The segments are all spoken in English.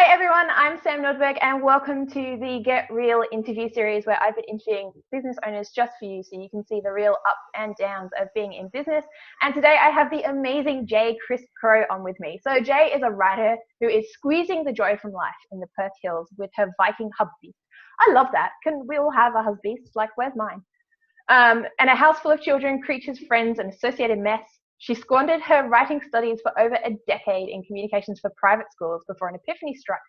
Hi everyone, I'm Sam Nordberg and welcome to the Get Real interview series where I've been interviewing business owners just for you so you can see the real ups and downs of being in business. And today I have the amazing Jay Crisp Crow on with me. So Jay is a writer who is squeezing the joy from life in the Perth Hills with her Viking hubby. I love that. Can we all have a hubby? Like, where's mine? And a house full of children, creatures, friends, and associated mess. She squandered her writing studies for over a decade in communications for private schools before an epiphany struck,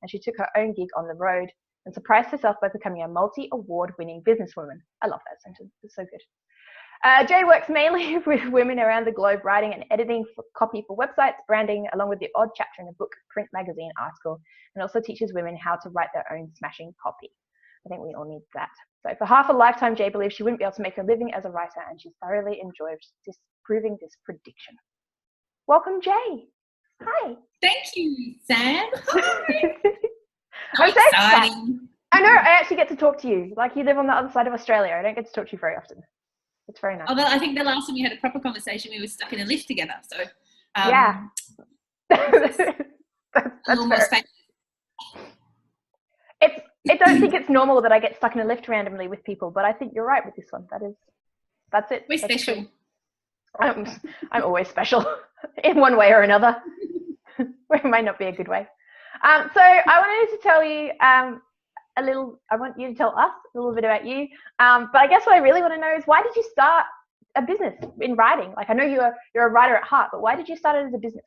and she took her own gig on the road and surprised herself by becoming a multi-award-winning businesswoman. I love that sentence. It's so good. Jay works mainly with women around the globe, writing and editing for copy for websites, branding, along with the odd chapter in a book, print, magazine, article, and also teaches women how to write their own smashing copy. I think we all need that. So for half a lifetime, Jay believes she wouldn't be able to make a living as a writer, and she thoroughly enjoys disproving this prediction. Welcome, Jay. Hi. Thank you, Sam. Hi. I'm so excited. I know, I actually get to talk to you. Like, you live on the other side of Australia. I don't get to talk to you very often. It's very nice. Although I think the last time we had a proper conversation, we were stuck in a lift together. So yeah. that's fair. I don't think it's normal that I get stuck in a lift randomly with people, but I think you're right with this one. That's it. We're special. I'm always special in one way or another. It might not be a good way. So I wanted to tell you I want you to tell us a little bit about you. But I guess what I really want to know is, why did you start a business in writing? Like, I know you're a writer at heart, but why did you start it as a business?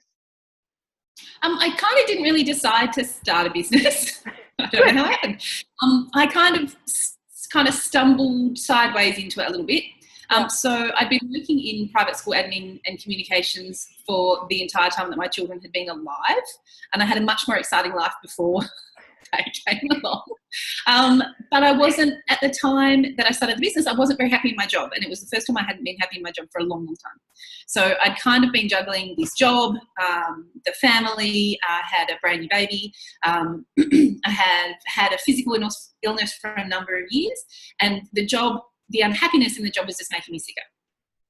I kind of didn't really decide to start a business. I don't know how it happened. I kind of stumbled sideways into it a little bit. So I'd been working in private school admin and communications for the entire time that my children had been alive, and I had a much more exciting life before they came along. But I wasn't, at the time that I started the business, I wasn't very happy in my job, and it was the first time I hadn't been happy in my job for a long, long time. So I'd kind of been juggling this job, the family, I had a brand new baby, I had a physical illness for a number of years, and the unhappiness in the job was just making me sicker.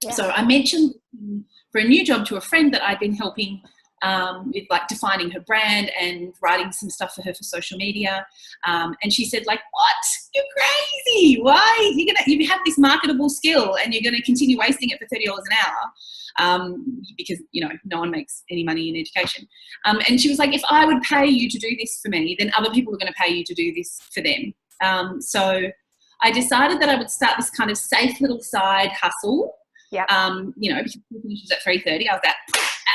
Yeah. So I mentioned for a new job to a friend that I'd been helping with, like, defining her brand and writing some stuff for her for social media. And she said, like, what? You're crazy. Why? You have this marketable skill and you're going to continue wasting it for $30 an hour because, no one makes any money in education. And she was like, if I would pay you to do this for me, then other people are going to pay you to do this for them. So I decided that I would start this kind of safe little side hustle. Yeah. Because it finishes at 3:30, I was out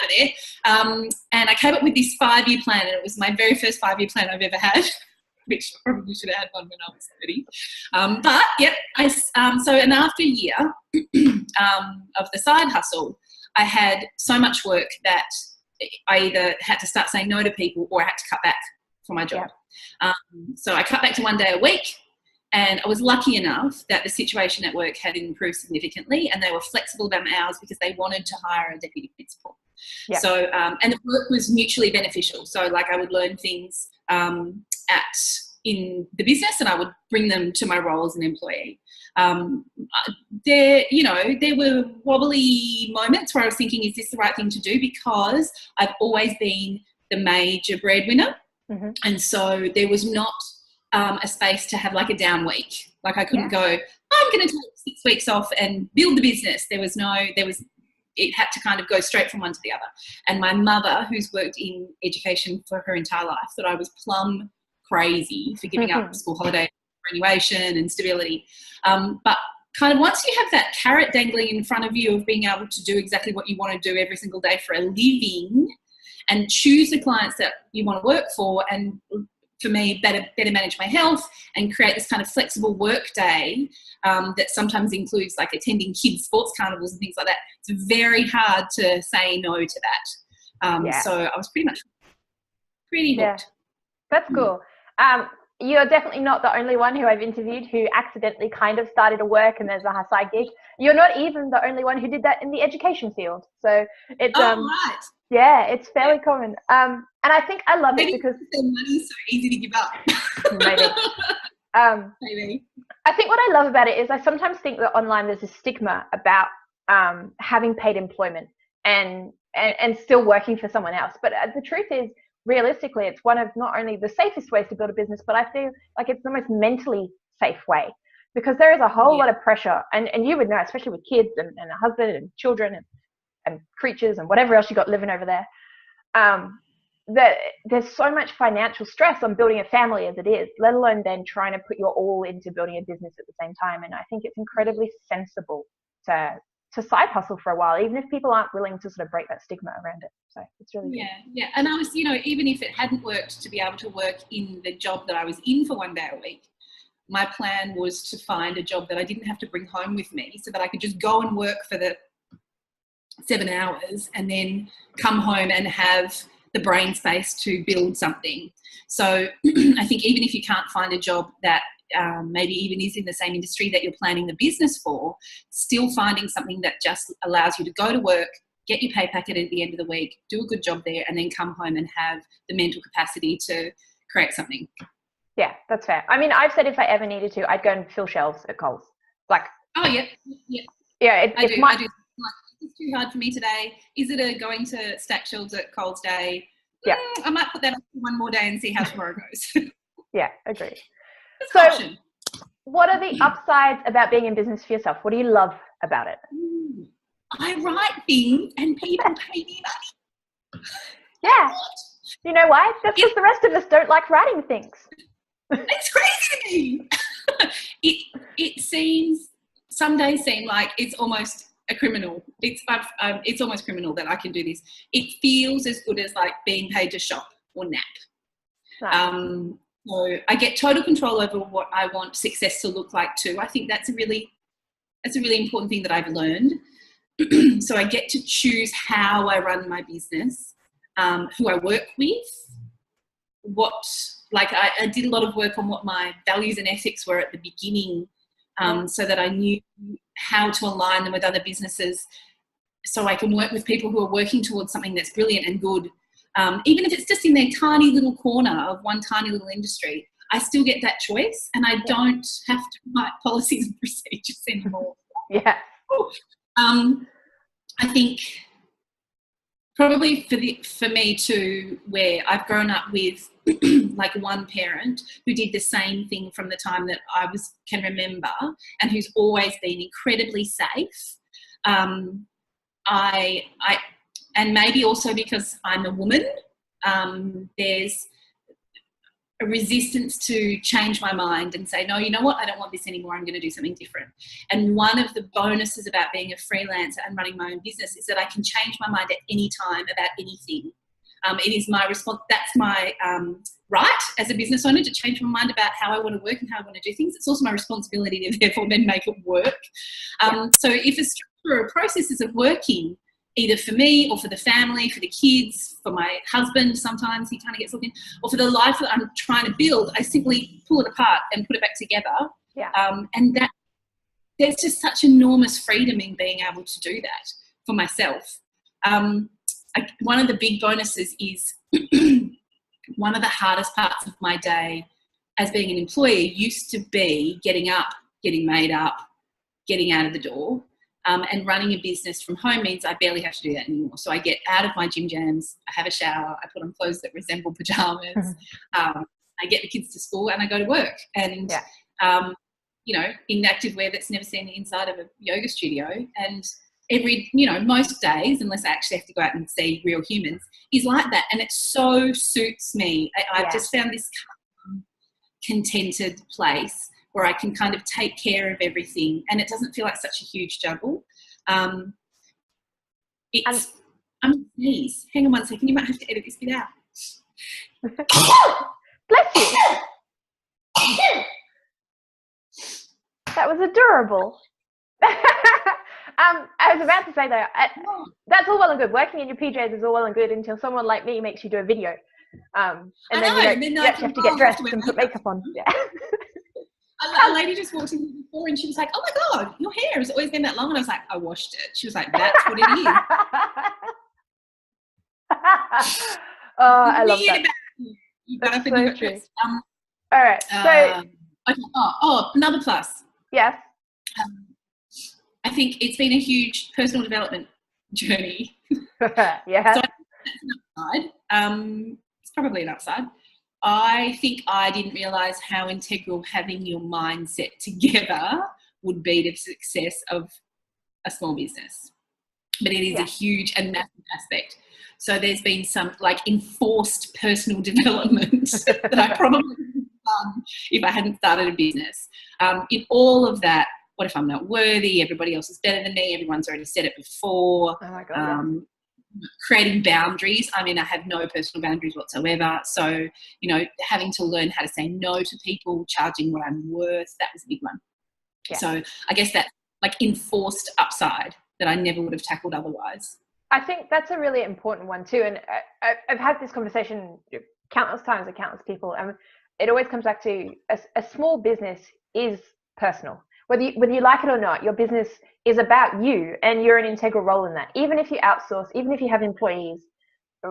of there. And I came up with this 5-year plan, and it was my very first 5-year plan I've ever had, which I probably should have had one when I was 30. But yep, and after a year of the side hustle, I had so much work that I either had to start saying no to people or I had to cut back from my job. Yeah. So I cut back to 1 day a week. And I was lucky enough that the situation at work had improved significantly, and they were flexible about my hours because they wanted to hire a deputy principal. Yeah. So, and the work was mutually beneficial. So, like, I would learn things in the business, and I would bring them to my role as an employee. There were wobbly moments where I was thinking, is this the right thing to do? Because I've always been the major breadwinner. Mm-hmm. And so there was not a space to have, like, a down week. Like, I couldn't go, I'm going to take 6 weeks off and build the business. It had to kind of go straight from one to the other. And my mother, who's worked in education for her entire life, thought I was plumb crazy for giving up school holiday, superannuation and stability. But kind of once you have that carrot dangling in front of you of being able to do exactly what you want to do every single day for a living and choose the clients that you want to work for, and for me, better manage my health and create this kind of flexible work day that sometimes includes, like, attending kids' sports carnivals and things like that. It's very hard to say no to that. So I was pretty hooked. Yeah. That's cool. You're definitely not the only one who I've interviewed who accidentally kind of started a work and there's a side gig. You're not even the only one who did that in the education field. So it's right. Yeah, it's fairly common. And I think I love it because money is so easy to give up. Maybe. I think what I love about it is I sometimes think that online there's a stigma about having paid employment and still working for someone else. But the truth is, realistically, it's one of not only the safest ways to build a business, but I feel like it's the most mentally safe way, because there is a whole lot of pressure, and you would know, especially with kids and a husband and children and creatures and whatever else you got living over there, that there's so much financial stress on building a family as it is, let alone then trying to put your all into building a business at the same time. And I think it's incredibly sensible to side hustle for a while, even if people aren't willing to sort of break that stigma around it. So it's really good. Yeah. And I was, even if it hadn't worked to be able to work in the job that I was in for 1 day a week, my plan was to find a job that I didn't have to bring home with me, so that I could just go and work for the 7 hours and then come home and have the brain space to build something. So I think even if you can't find a job that maybe even is in the same industry that you're planning the business for, still finding something that just allows you to go to work, get your pay packet at the end of the week, do a good job there, and then come home and have the mental capacity to create something. Yeah, that's fair. I mean, I've said if I ever needed to, I'd go and fill shelves at Coles. Like, yeah. I do. Like, it's too hard for me today. Is it a going to stack shelves at Coles day? Yeah. I might put that up for one more day and see how tomorrow goes. Yeah, agree. That's so an option. What are the upsides about being in business for yourself? What do you love about it? I write things and people pay me money. Yeah. You know why? That's because the rest of us don't like writing things. It's crazy to me. Some days seem like it's almost a criminal. It's almost criminal that I can do this. It feels as good as like being paid to shop or nap. Nice. So I get total control over what I want success to look like too. I think that's a really important thing that I've learned. So I get to choose how I run my business, who I work with, I did a lot of work on what my values and ethics were at the beginning, so that I knew how to align them with other businesses, so I can work with people who are working towards something that's brilliant and good. Even if it's just in their tiny little corner of one tiny little industry, I still get that choice, and I don't have to write policies and procedures anymore. Yeah. I think probably for me too, where I've grown up with like one parent who did the same thing from the time that I can remember, and who's always been incredibly safe. And maybe also because I'm a woman, there's a resistance to change my mind and say, no, you know what, I don't want this anymore, I'm going to do something different. And one of the bonuses about being a freelancer and running my own business is that I can change my mind at any time about anything. It is my response, that's my right as a business owner, to change my mind about how I want to work and how I want to do things. It's also my responsibility to therefore then make it work. So if a structure or process isn't working, either for me or for the family, for the kids, for my husband, sometimes he kind of gets looking, or for the life that I'm trying to build, I simply pull it apart and put it back together. Yeah. And that there's just such enormous freedom in being able to do that for myself. One of the big bonuses is one of the hardest parts of my day as being an employee used to be getting up, getting made up, getting out of the door. And running a business from home means I barely have to do that anymore. So I get out of my gym jams, I have a shower, I put on clothes that resemble pajamas, I get the kids to school, and I go to work. And, in active wear that's never seen the inside of a yoga studio. And most days, unless I actually have to go out and see real humans, is like that. And it so suits me. I've just found this contented place where I can kind of take care of everything, and it doesn't feel like such a huge juggle. I'm sneeze. Hang on one second. You might have to edit this bit out. Bless you. That was adorable. I was about to say though, that's all well and good. Working in your PJs is all well and good until someone like me makes you do a video. And then you have to get dressed and put makeup on. Yeah. A lady just walked in before and she was like, oh my God, your hair has always been that long. And I was like, I washed it. She was like, that's what it is. I love that. That's so true. All right. So, another plus. Yes. I think it's been a huge personal development journey. Yeah. So that's an upside. probably an upside. I think I didn't realise how integral having your mindset together would be to the success of a small business. But it is a huge and massive aspect. So there's been some like enforced personal development that I probably wouldn't have done if I hadn't started a business. In all of that, what if I'm not worthy? Everybody else is better than me. Everyone's already said it before. Oh my God, creating boundaries. I mean, I have no personal boundaries whatsoever. So, having to learn how to say no to people, charging what I'm worth, that was a big one. Yeah. So I guess that's like enforced upside that I never would have tackled otherwise. I think that's a really important one too. And I've had this conversation countless times with countless people. And it always comes back to a small business is personal. Whether you like it or not, your business is about you and you're an integral role in that. Even if you outsource, even if you have employees,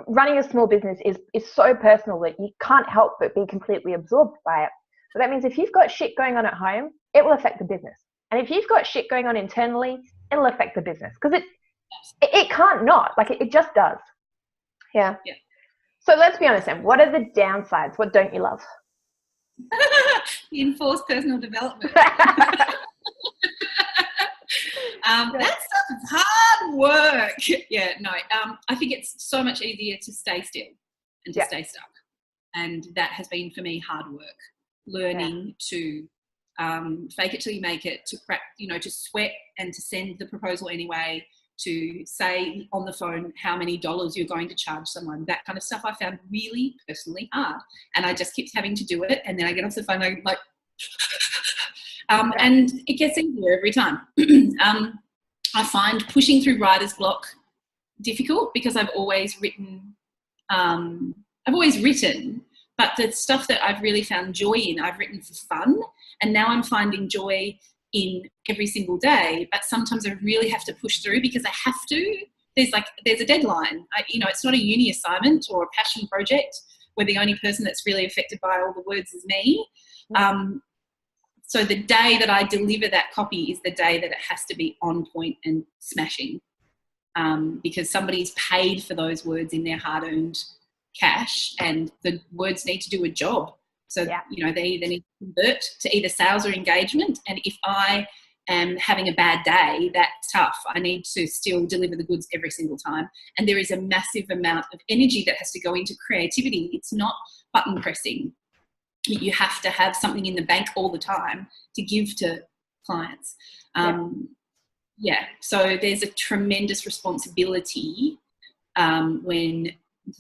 running a small business is so personal that you can't help but be completely absorbed by it. So that means if you've got shit going on at home, it will affect the business. And if you've got shit going on internally, it'll affect the business because it can't not. Like it just does. Yeah. So let's be honest then. What are the downsides? What don't you love? Enforced personal development. That stuff is hard work. Yeah, no. I think it's so much easier to stay still and to stay stuck. And that has been for me hard work. Learning to fake it till you make it, to sweat and to send the proposal anyway, to say on the phone how many dollars you're going to charge someone. That kind of stuff I found really personally hard. And I just kept having to do it. And then I get off the phone and I'm like, and it gets easier every time. I find pushing through writer's block difficult because I've always written, but the stuff that I've really found joy in, I've written for fun. And now I'm finding joy in every single day, but sometimes I really have to push through because I have to. There's a deadline. It's not a uni assignment or a passion project where the only person that's really affected by all the words is me. So the day that I deliver that copy is the day that it has to be on point and smashing, because somebody's paid for those words in their hard-earned cash and the words need to do a job. So, they either need to convert to either sales or engagement. And if I am having a bad day, that's tough. I need to still deliver the goods every single time. And there is a massive amount of energy that has to go into creativity. It's not button pressing. You have to have something in the bank all the time to give to clients. So there's a tremendous responsibility when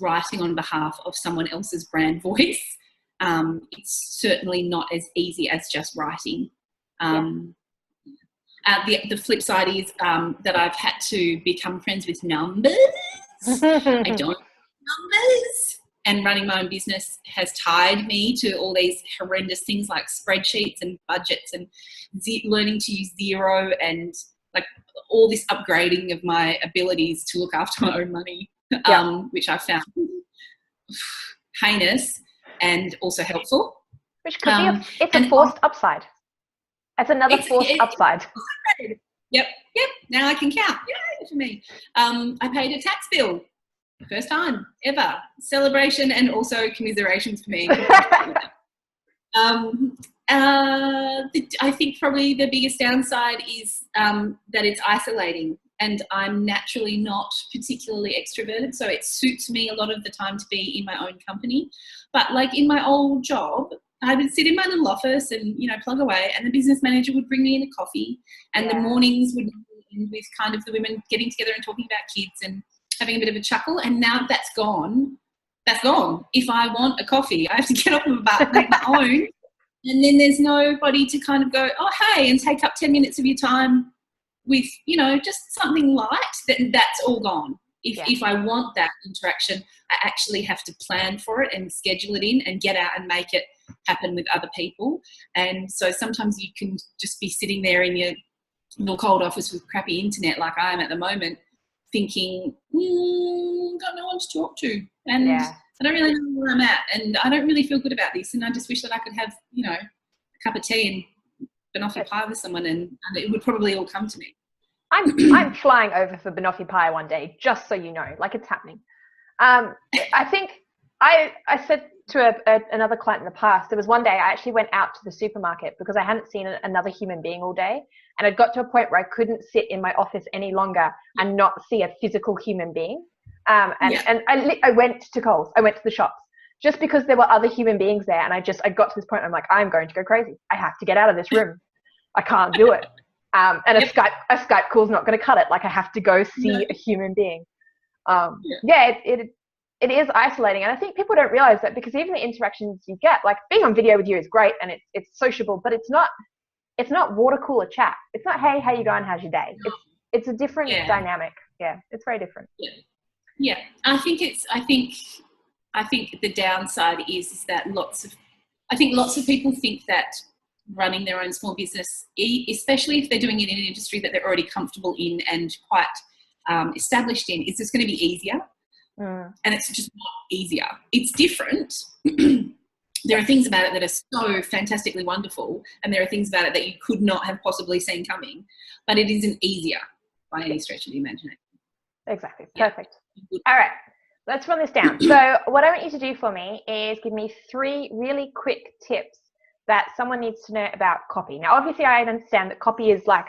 writing on behalf of someone else's brand voice. It's certainly not as easy as just writing. The flip side is that I've had to become friends with numbers. I don't like numbers. And running my own business has tied me to all these horrendous things like spreadsheets and budgets and learning to use Xero and like all this upgrading of my abilities to look after my own money, which I found heinous and also helpful. Which could be it's a forced upside. It's another forced upside. Yep. Now I can count. Yay for me. I paid a tax bill. First time ever. Celebration and also commiserations for me. I think probably the biggest downside is that it's isolating, and I'm naturally not particularly extroverted, so it suits me a lot of the time to be in my own company. But like in my old job, I would sit in my little office and plug away, and the business manager would bring me in a coffee, and the mornings would end with kind of the women getting together and talking about kids and having a bit of a chuckle. And now that's gone. If I want a coffee, I have to get up and make my own. And then there's nobody to kind of go, oh, hey, and take up 10 minutes of your time with, just something light. That's all gone. If I want that interaction, I actually have to plan for it and schedule it in and get out and make it happen with other people. And so sometimes you can just be sitting there in your little cold office with crappy internet like I am at the moment, thinking, got no one to talk to, and I don't really know where I'm at, and I don't really feel good about this, and I just wish that I could have, a cup of tea and banoffee pie with someone, and it would probably all come to me. I'm flying over for banoffee pie one day, just so you know, like it's happening. I think I said to another client in the past, there was one day I actually went out to the supermarket because I hadn't seen another human being all day. And I'd got to a point where I couldn't sit in my office any longer and not see a physical human being. And I went to Coles, I went to the shops just because there were other human beings there. And I got to this point, I'm like, I'm going to go crazy. I have to get out of this room. I can't do it. And a Skype call is not going to cut it. Like I have to go see a human being. It is isolating, and I think people don't realize that because even the interactions you get, like being on video with you is great and it's sociable, but it's not water cooler chat. It's not, hey, how you going? How's your day? It's a different dynamic. Yeah, it's very different. Yeah. I think the downside is that lots of people think that running their own small business, especially if they're doing it in an industry that they're already comfortable in and quite established in, is just going to be easier. And it's just not easier. It's different. There are things about it that are so fantastically wonderful, and there are things about it that you could not have possibly seen coming, but it isn't easier by any stretch of the imagination. Exactly. Perfect. All right, let's run this down. So what I want you to do for me is give me 3 really quick tips that someone needs to know about copy. Now, obviously I understand that copy is like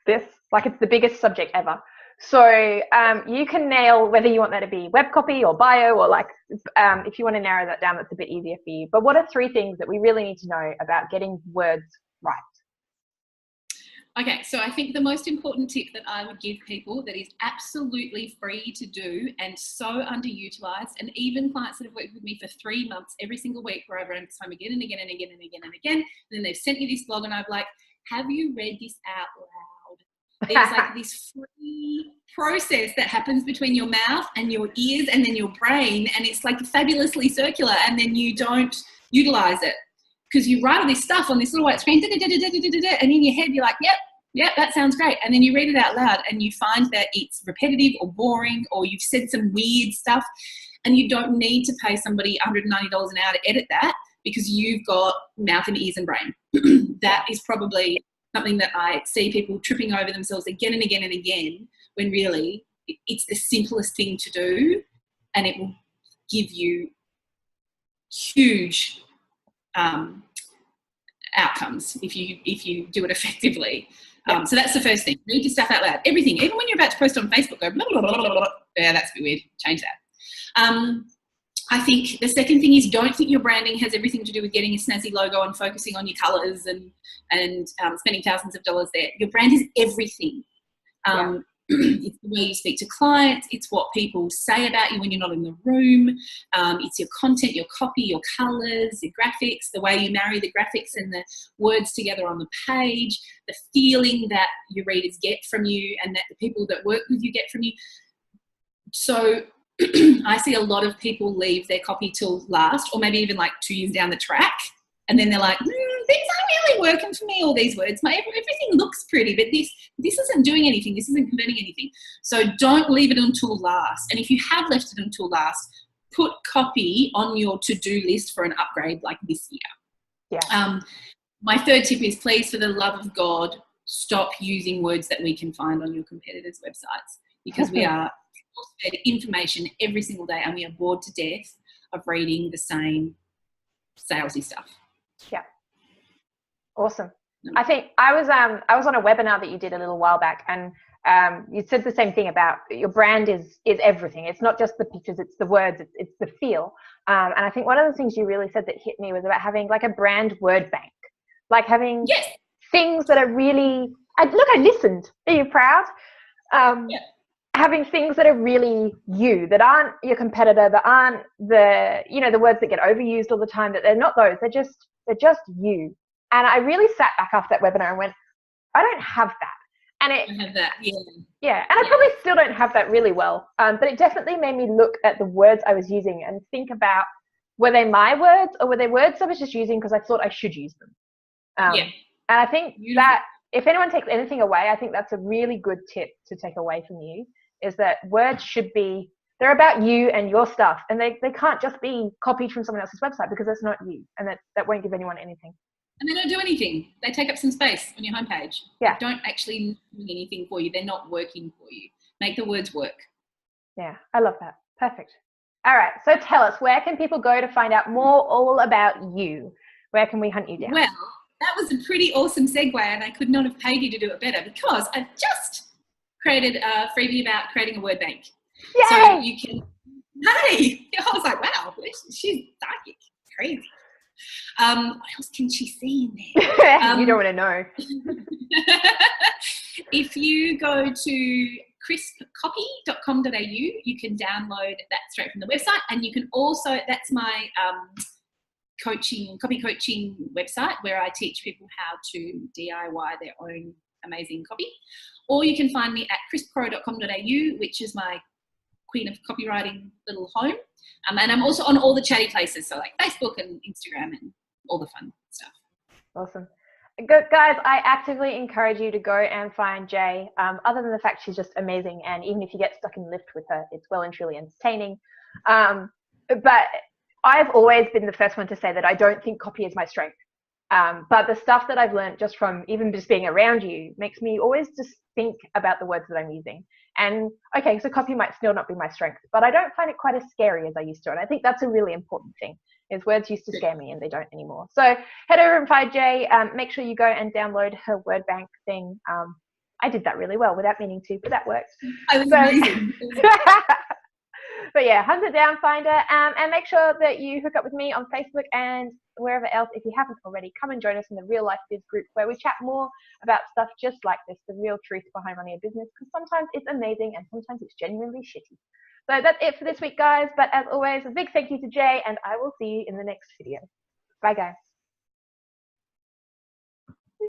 this, like it's the biggest subject ever. So you can nail whether you want that to be web copy or bio, or like if you want to narrow that down, that's a bit easier for you. But what are 3 things that we really need to know about getting words right? Okay, so I think the most important tip that I would give people that is absolutely free to do and so underutilized, and even clients that have worked with me for 3 months every single week where I've run this home again and again and again and again and again, and then they've sent you this blog and I'm like, have you read this out loud? There's like this free process that happens between your mouth and your ears and then your brain, and it's like fabulously circular, and then you don't utilize it because you write all this stuff on this little white screen, and in your head you're like, yep, that sounds great. And then you read it out loud and you find that it's repetitive or boring, or you've said some weird stuff, and you don't need to pay somebody $190 an hour to edit that because you've got mouth and ears and brain. That is probably something that I see people tripping over themselves again and again and again, when really it's the simplest thing to do, and it will give you huge outcomes if you do it effectively. So that's the first thing. Read your stuff out loud. Everything, even when you're about to post on Facebook, go blah, blah, blah, blah, blah. Yeah, that's a bit weird. Change that. I think the second thing is, don't think your branding has everything to do with getting a snazzy logo and focusing on your colours and spending thousands of dollars there. Your brand is everything. It's the way you speak to clients. It's what people say about you when you're not in the room. It's your content, your copy, your colours, your graphics, the way you marry the graphics and the words together on the page, the feeling that your readers get from you and that the people that work with you get from you. So I see a lot of people leave their copy till last, or maybe even like 2 years down the track, and then they're like, things aren't really working for me, all these words. Everything looks pretty, but this isn't doing anything. This isn't converting anything. So don't leave it until last. And if you have left it until last, put copy on your to-do list for an upgrade like this year. Yeah. My third tip is, please, for the love of God, stop using words that we can find on your competitors' websites, because we are fed information every single day and we are bored to death of reading the same salesy stuff. Yeah. Awesome. I think I was on a webinar that you did a little while back, and you said the same thing about your brand is everything. It's not just the pictures, it's the words, it's the feel. And I think one of the things you really said that hit me was about having like a brand word bank, like having things that are really, I listened. Are you proud? Having things that are really you, that aren't your competitor, that aren't the words that get overused all the time, that they're not those, they're just you. And I really sat back after that webinar and went, I don't have that. And I have that, and I probably still don't have that really well. But it definitely made me look at the words I was using and think about, were they my words or were they words I was just using because I thought I should use them? And I think that if anyone takes anything away, I think that's a really good tip to take away from you, is that words should be, they're about you and your stuff, and they can't just be copied from someone else's website, because that's not you, and that won't give anyone anything. And they don't do anything. They take up some space on your homepage. Yeah. They don't actually do anything for you. They're not working for you. Make the words work. Yeah, I love that. Perfect. All right. So tell us, where can people go to find out more all about you? Where can we hunt you down? Well, that was a pretty awesome segue, and I could not have paid you to do it better because I've just created a freebie about creating a word bank. Yay! So you can, hey, I was like, wow, she's psychic, crazy. What else can she see in there? You don't want to know. If you go to crispcopy.com.au, you can download that straight from the website, and you can also, that's my copy coaching website where I teach people how to DIY their own amazing copy. Or you can find me at crispcrow.com.au, which is my Queen of Copywriting little home. And I'm also on all the chatty places, so like Facebook and Instagram and all the fun stuff. Awesome. Good, guys, I actively encourage you to go and find Jay. Other than the fact she's just amazing, and even if you get stuck in the lift with her, it's well and truly entertaining. But I've always been the first one to say that I don't think copy is my strength. But the stuff that I've learned just from even just being around you makes me always just think about the words that I'm using. And okay, so copy might still not be my strength, but I don't find it quite as scary as I used to. And I think that's a really important thing, is words used to scare me and they don't anymore. So head over and find Jay. Make sure you go and download her word bank thing. I did that really well without meaning to, but that worked. I was amazing. But yeah, hunt it down, find her, and make sure that you hook up with me on Facebook and wherever else. If you haven't already, come and join us in the Real Life Biz group, where we chat more about stuff just like this, the real truth behind running a business, because sometimes it's amazing and sometimes it's genuinely shitty. So that's it for this week, guys. But as always, a big thank you to Jay, and I will see you in the next video. Bye, guys.